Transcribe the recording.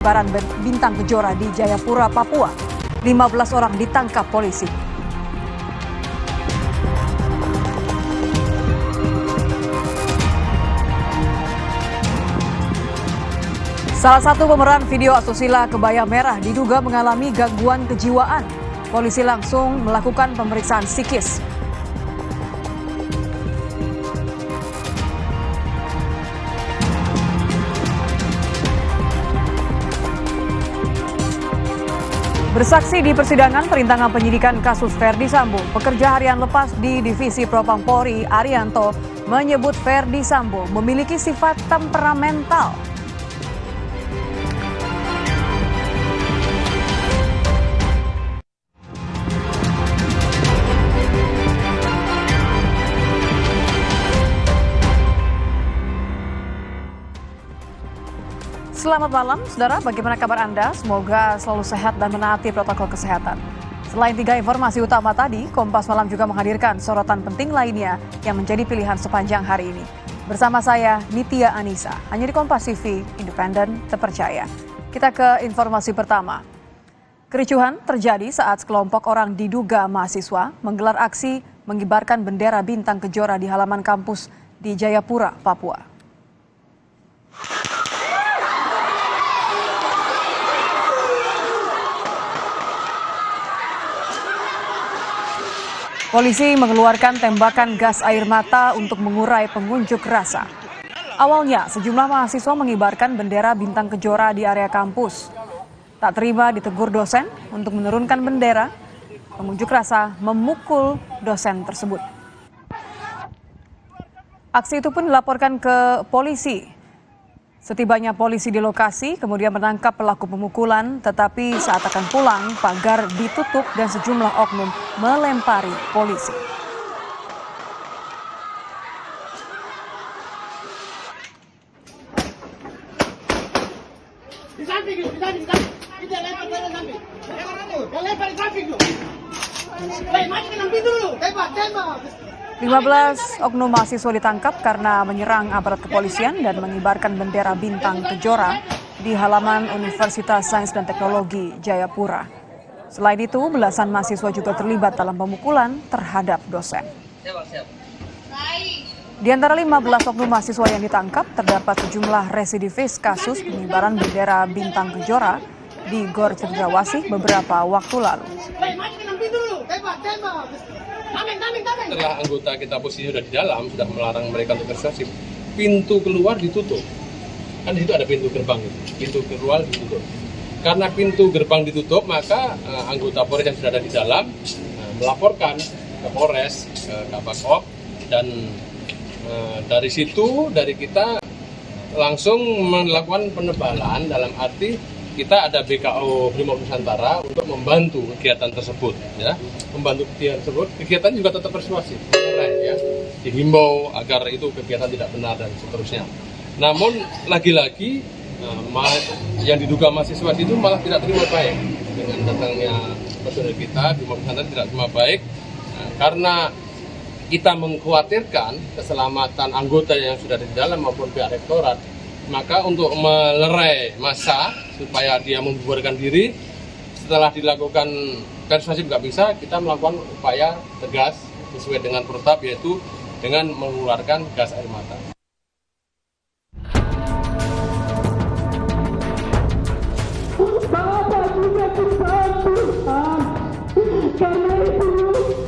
Pengibaran bintang Kejora di Jayapura, Papua. 15 orang ditangkap polisi. Salah satu pemeran video asusila kebaya merah diduga mengalami gangguan kejiwaan. Polisi langsung melakukan pemeriksaan psikis. Bersaksi di persidangan perintangan penyidikan kasus Ferdy Sambo, pekerja harian lepas di Divisi Propam Polri, Arianto, menyebut Ferdy Sambo memiliki sifat temperamental. Selamat malam, saudara. Bagaimana kabar Anda? Semoga selalu sehat dan menaati protokol kesehatan. Selain 3 informasi utama tadi, Kompas Malam juga menghadirkan sorotan penting lainnya yang menjadi pilihan sepanjang hari ini. Bersama saya, Nitya Anissa, hanya di Kompas TV, independen, terpercaya. Kita ke informasi pertama. Kericuhan terjadi saat sekelompok orang diduga mahasiswa menggelar aksi mengibarkan bendera bintang Kejora di halaman kampus di Jayapura, Papua. Polisi mengeluarkan tembakan gas air mata untuk mengurai pengunjuk rasa. Awalnya, sejumlah mahasiswa mengibarkan bendera bintang Kejora di area kampus. Tak terima ditegur dosen untuk menurunkan bendera, pengunjuk rasa memukul dosen tersebut. Aksi itu pun dilaporkan ke polisi. Setibanya polisi di lokasi kemudian menangkap pelaku pemukulan, tetapi saat akan pulang, pagar ditutup dan sejumlah oknum melempari polisi. Lima 15 oknum mahasiswa ditangkap karena menyerang aparat kepolisian dan mengibarkan bendera bintang Kejora di halaman Universitas Sains dan Teknologi Jayapura. Selain itu, belasan mahasiswa juga terlibat dalam pemukulan terhadap dosen. Di antara 15 oknum mahasiswa yang ditangkap, terdapat sejumlah residivis kasus pengibaran bendera bintang Kejora di Gor Cendrawasih beberapa waktu lalu. Setelah anggota kita posisi sudah di dalam, sudah melarang mereka untuk bersosialisasi, pintu keluar ditutup. Kan di situ ada pintu gerbang, pintu keluar ditutup. Karena pintu gerbang ditutup, maka anggota Polres yang sudah ada di dalam melaporkan ke Polres, ke Kabakop, dan dari situ, dari kita langsung melakukan penebalan dalam arti kita ada BKO Brimob Nusantara untuk membantu kegiatan tersebut, ya, membantu kegiatan tersebut. Kegiatan juga tetap persuasif, ya, dihimbau agar itu kegiatan tidak benar dan seterusnya. Namun lagi-lagi yang diduga mahasiswa itu malah tidak terima baik dengan datangnya personel kita. Brimob Nusantara tidak terima baik karena kita mengkhawatirkan keselamatan anggota yang sudah di dalam maupun pihak rektorat. Maka untuk melerai massa supaya dia membubarkan diri, setelah dilakukan persuasif nggak bisa, kita melakukan upaya tegas sesuai dengan protap, yaitu dengan mengeluarkan gas air mata.